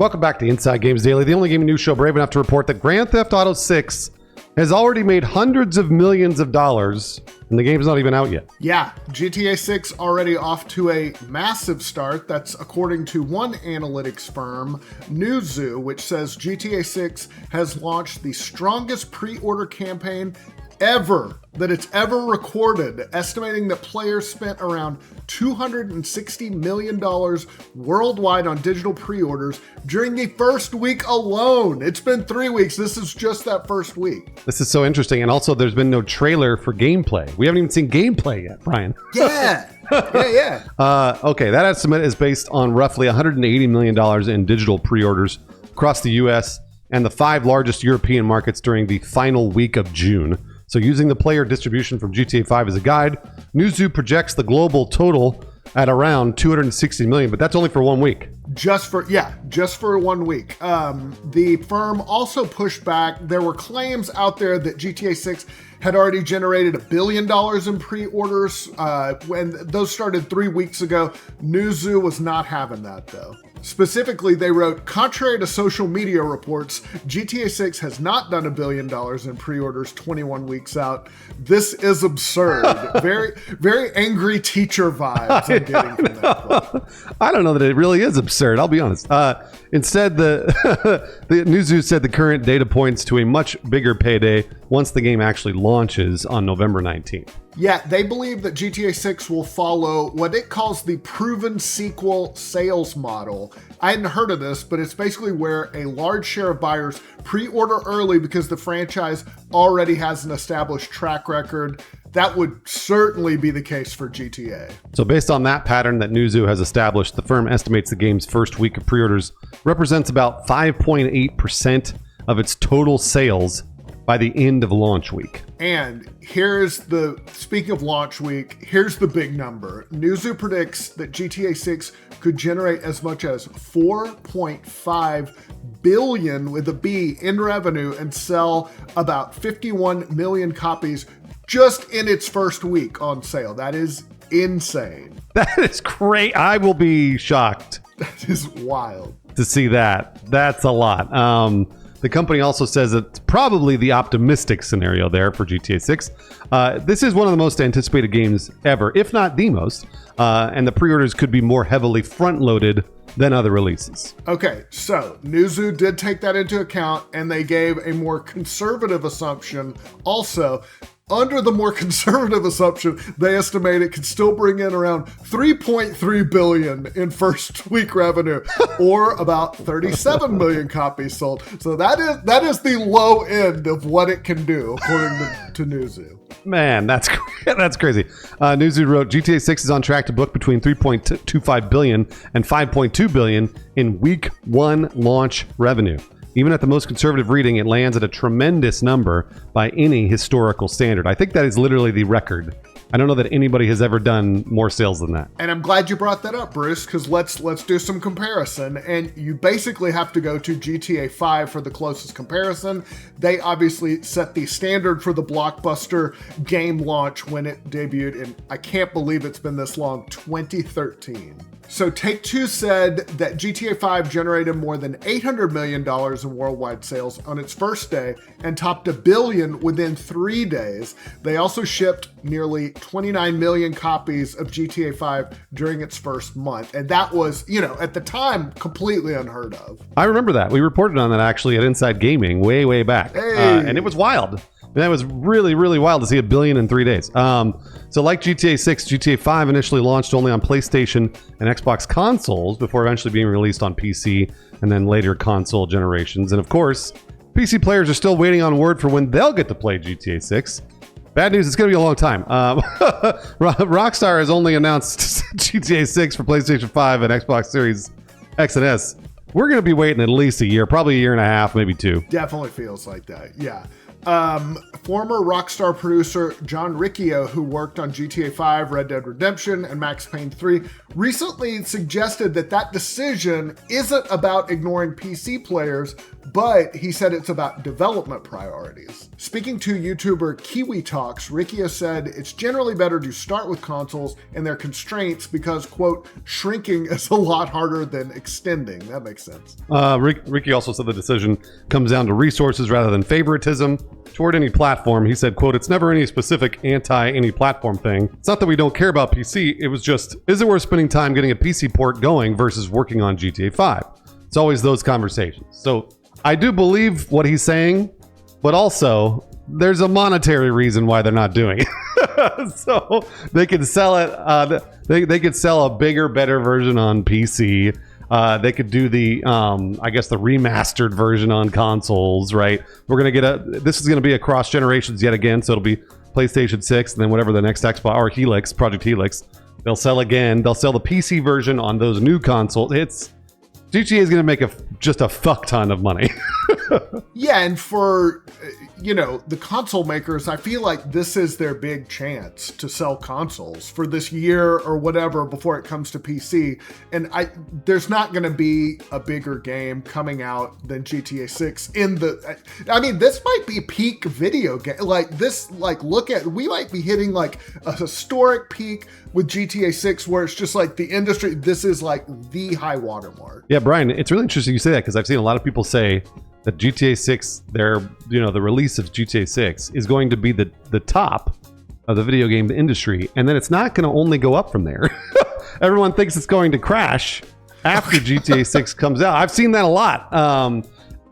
Welcome back to Inside Games Daily, the only gaming news show brave enough to report that Grand Theft Auto 6 has already made hundreds of millions of dollars, and the game's not even out yet. Yeah, GTA 6 already off to a massive start. That's according to one analytics firm, Newzoo, which says GTA 6 has launched the strongest pre-order campaign ever that it's ever recorded, estimating that players spent around $260 million worldwide on digital pre-orders during the first week alone. It's been 3 weeks. This is just that first week. This is so interesting. And also, there's been no trailer for gameplay. We haven't even seen gameplay yet, Brian. Yeah. Okay, that estimate is based on roughly $180 million in digital pre-orders across the U.S. and the 5 largest European markets during the final week of June. So using the player distribution from GTA 5 as a guide, Newzoo projects the global total at around 260 million, but that's only for 1 week. Just for 1 week. The firm also pushed back. There were claims out there that GTA 6 had already generated $1 billion in pre-orders. When those started 3 weeks ago, Newzoo was not having that though. Specifically, they wrote, contrary to social media reports, GTA 6 has not done $1 billion in pre-orders 21 weeks out. This is absurd. Very, very angry teacher vibes I'm getting from that. I don't know that it really is absurd. I'll be honest. Instead, the Newzoo said the current data points to a much bigger payday once the game actually launches on November 19th. Yeah, they believe that GTA 6 will follow what it calls the proven sequel sales model. I hadn't heard of this, but it's basically where a large share of buyers pre-order early because the franchise already has an established track record. That would certainly be the case for GTA. So based on that pattern that Newzoo has established, the firm estimates the game's first week of pre-orders represents about 5.8% of its total sales by the end of launch week. And speaking of launch week, here's the big number. Newzoo predicts that GTA 6 could generate as much as 4.5 billion with a B in revenue and sell about 51 million copies just in its first week on sale. That is insane. That is great. I will be shocked. That is wild. To see that. That's a lot. The company also says it's probably the optimistic scenario there for GTA 6. This is one of the most anticipated games ever, if not the most, and the pre-orders could be more heavily front-loaded than other releases. Okay, so Newzoo did take that into account, and they gave a more conservative assumption also. Under the more conservative assumption, they estimate it could still bring in around 3.3 billion in first week revenue, or about 37 million copies sold. So that is the low end of what it can do, according to Newzoo. Man, that's crazy. Newzoo wrote, GTA 6 is on track to book between 3.25 billion and 5.2 billion in week 1 launch revenue. Even at the most conservative reading, it lands at a tremendous number by any historical standard. I think that is literally the record. I don't know that anybody has ever done more sales than that. And I'm glad you brought that up, Bruce, because let's do some comparison. And you basically have to go to GTA 5 for the closest comparison. They obviously set the standard for the blockbuster game launch when it debuted in, I can't believe it's been this long, 2013. So Take-Two said that GTA 5 generated more than $800 million in worldwide sales on its first day and topped $1 billion within 3 days. They also shipped nearly 29 million copies of GTA 5 during its first month. And that was, at the time, completely unheard of. I remember that. We reported on that actually at Inside Gaming way back. Hey. And it was wild. That was really, really wild to see $1 billion in 3 days. So like GTA 6, GTA 5 initially launched only on PlayStation and Xbox consoles before eventually being released on PC and then later console generations. And of course, PC players are still waiting on word for when they'll get to play GTA 6. Bad news, it's going to be a long time. Rockstar has only announced GTA 6 for PlayStation 5 and Xbox Series X and S. We're going to be waiting at least a year, probably a year and a half, maybe 2. Definitely feels like that, yeah. Former Rockstar producer John Riccio, who worked on GTA 5, Red Dead Redemption, and Max Payne 3, recently suggested that decision isn't about ignoring PC players, but he said it's about development priorities. Speaking to YouTuber Kiwi Talks, Riccio said it's generally better to start with consoles and their constraints because, quote, shrinking is a lot harder than extending. That makes sense. Ricky also said the decision comes down to resources rather than favoritism toward any platform. He said, quote, it's never any specific anti-any platform thing. It's not that we don't care about PC. It was just, is it worth spending time getting a PC port going versus working on GTA 5? It's always those conversations. So I do believe what he's saying, but also there's a monetary reason why they're not doing it. So they could sell it. They could sell a bigger, better version on PC. They could do the, I guess, the remastered version on consoles, right? This is going to be across generations yet again, so it'll be PlayStation 6, and then whatever the next Xbox, or Helix, Project Helix, they'll sell again. They'll sell the PC version on those new consoles. GTA is going to make just a fuck ton of money. Yeah, and for, the console makers, I feel like this is their big chance to sell consoles for this year or whatever before it comes to PC. And there's not going to be a bigger game coming out than GTA 6 this might be peak video game. We might be hitting like a historic peak with GTA 6 where it's just like the industry, this is like the high watermark. Yeah, Brian, it's really interesting you say that because I've seen a lot of people say that GTA 6, the release of GTA 6 is going to be the top of the video game industry, and then it's not going to only go up from there. Everyone thinks it's going to crash after GTA 6 comes out. I've seen that a lot.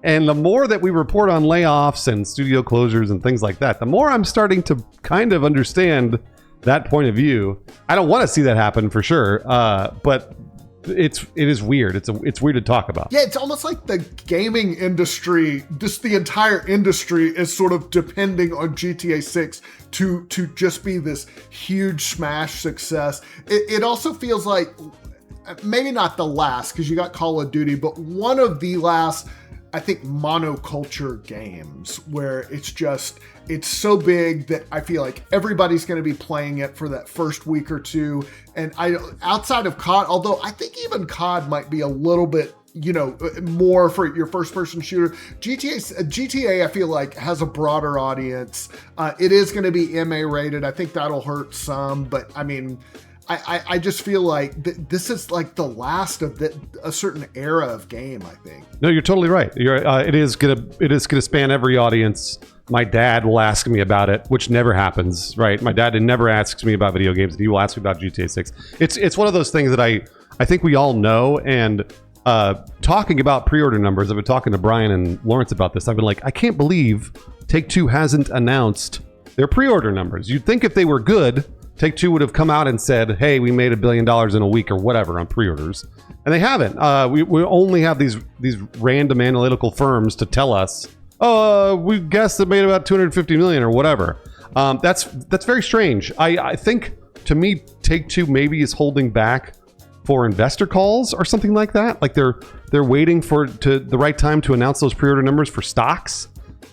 And the more that we report on layoffs and studio closures and things like that, the more I'm starting to kind of understand that point of view. I don't want to see that happen for sure, but it is weird. It's weird to talk about. Yeah, it's almost like the gaming industry, just the entire industry is sort of depending on GTA 6 to just be this huge smash success. It also feels like maybe not the last, because you got Call of Duty, but one of the last, I think, monoculture games where it's so big that I feel like everybody's going to be playing it for that first week or two. And outside of COD, although I think even COD might be a little bit, more for your first person shooter. GTA, I feel like, has a broader audience. It is going to be MA rated. I think that'll hurt some, but I mean, I just feel like this is like the last of a certain era of game, I think. No, you're totally right. It is gonna span every audience. My dad will ask me about it, which never happens, right? My dad never asks me about video games. He will ask me about GTA 6. It's one of those things that I think we all know. And talking about pre-order numbers, I've been talking to Brian and Lawrence about this. I've been like, I can't believe Take-Two hasn't announced their pre-order numbers. You'd think if they were good, Take-Two would have come out and said, hey, we made $1 billion in a week or whatever on pre-orders. And they haven't. We only have these random analytical firms to tell us, we guessed it made about 250 million or whatever. That's very strange. I think, to me, Take-Two maybe is holding back for investor calls or something like that. Like they're waiting for the right time to announce those pre-order numbers for stocks.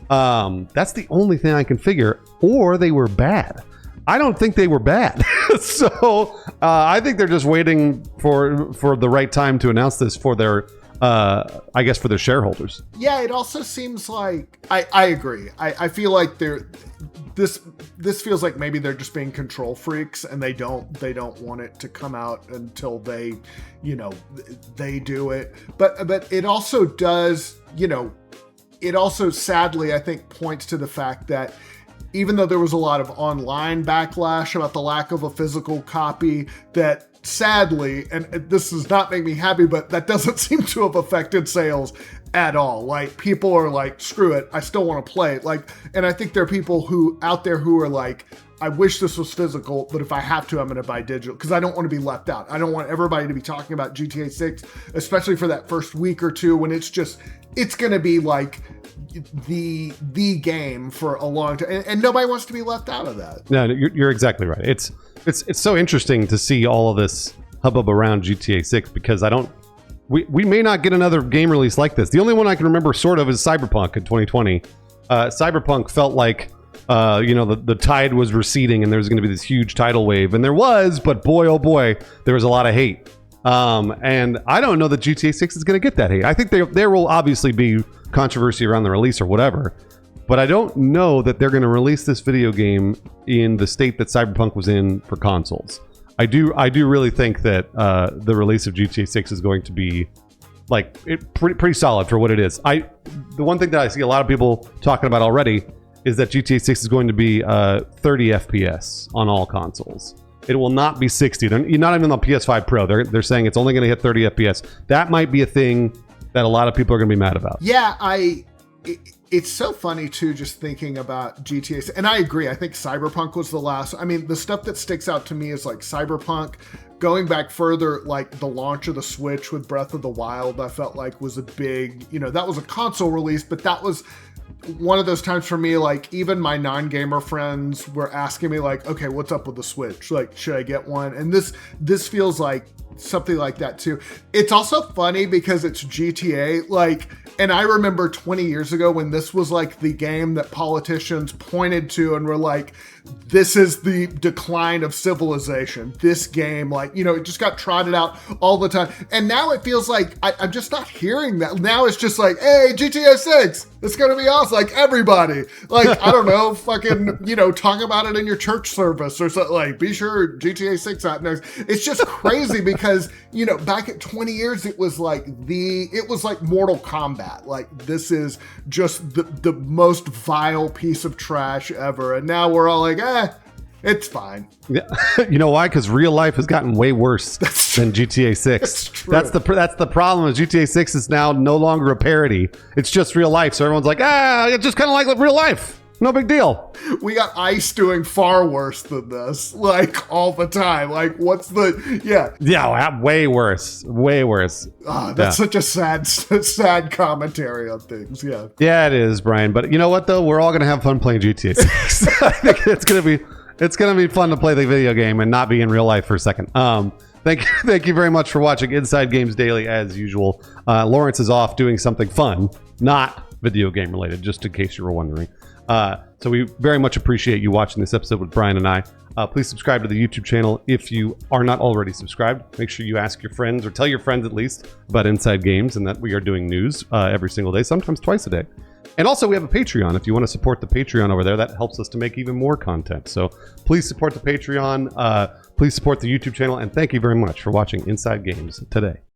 That's the only thing I can figure. Or they were bad. I don't think they were bad. So I think they're just waiting for the right time to announce this for their, I guess, for their shareholders. Yeah, it also seems like, I agree. I feel like this feels like maybe they're just being control freaks and they don't want it to come out until they do it. But it also does, it also sadly, I think, points to the fact that even though there was a lot of online backlash about the lack of a physical copy, that sadly, and this does not make me happy, but that doesn't seem to have affected sales at all. Like, people are like, screw it, I still want to play it. Like, and I think there are people out there who are like, I wish this was physical, but if I have to, I'm going to buy digital because I don't want to be left out. I don't want everybody to be talking about GTA 6, especially for that first week or two when it's going to be like the game for a long time, and nobody wants to be left out of that. No, you're exactly right. It's so interesting to see all of this hubbub around GTA 6 because we may not get another game release like this. The only one I can remember sort of is Cyberpunk in 2020, Cyberpunk felt like the tide was receding and there was going to be this huge tidal wave, and there was, but boy oh boy, there was a lot of hate. And I don't know that GTA 6 is going to get that hate. I think there will obviously be controversy around the release or whatever, but I don't know that they're going to release this video game in the state that Cyberpunk was in for consoles. I do really think that the release of GTA 6 is going to be like pretty solid for what it is. The one thing that I see a lot of people talking about already is that GTA 6 is going to be 30 FPS on all consoles. It will not be 60. They're not even on PS5 Pro. They're saying it's only going to hit 30 FPS. That might be a thing that a lot of people are going to be mad about. Yeah, it's so funny too, just thinking about GTA. And I agree. I think Cyberpunk was the last. I mean, the stuff that sticks out to me is like Cyberpunk. Going back further, like the launch of the Switch with Breath of the Wild, I felt like was a big, that was a console release, but that was one of those times for me, like even my non-gamer friends were asking me like, okay, what's up with the Switch? Like, should I get one? And this feels like something like that too. It's also funny because it's GTA, like, and I remember 20 years ago when this was like the game that politicians pointed to and were like, this is the decline of civilization. This game, like, it just got trotted out all the time. And now it feels like I'm just not hearing that. Now it's just like, hey, GTA 6, it's going to be awesome. Like everybody, like, I don't know, fucking, talk about it in your church service or something. Like, be sure GTA 6 out next. It's just crazy because, back at 20 years, it was like Mortal Kombat. Like, this is just the most vile piece of trash ever. And now we're all like, it's fine. Yeah. You know why? Because real life has gotten way worse than GTA 6. That's true. That's the problem. Is GTA 6 is now no longer a parody. It's just real life. So everyone's like, it's just kind of like real life. No big deal. We got ICE doing far worse than this, like all the time. Like, what's Yeah, way worse. Way worse. That's such a sad commentary on things. Yeah. Yeah, it is, Brian. But you know what, though? We're all going to have fun playing GTA 6. I think it's going to be fun to play the video game and not be in real life for a second. Thank you very much for watching Inside Games Daily as usual. Lawrence is off doing something fun, not video game related, just in case you were wondering. So we very much appreciate you watching this episode with Brian and I. Please subscribe to the YouTube channel if you are not already subscribed. Make sure you ask your friends, or tell your friends at least, about Inside Games and that we are doing news every single day, sometimes twice a day. And also we have a Patreon. If you want to support the Patreon over there, that helps us to make even more content. So please support the Patreon. Please support the YouTube channel. And thank you very much for watching Inside Games today.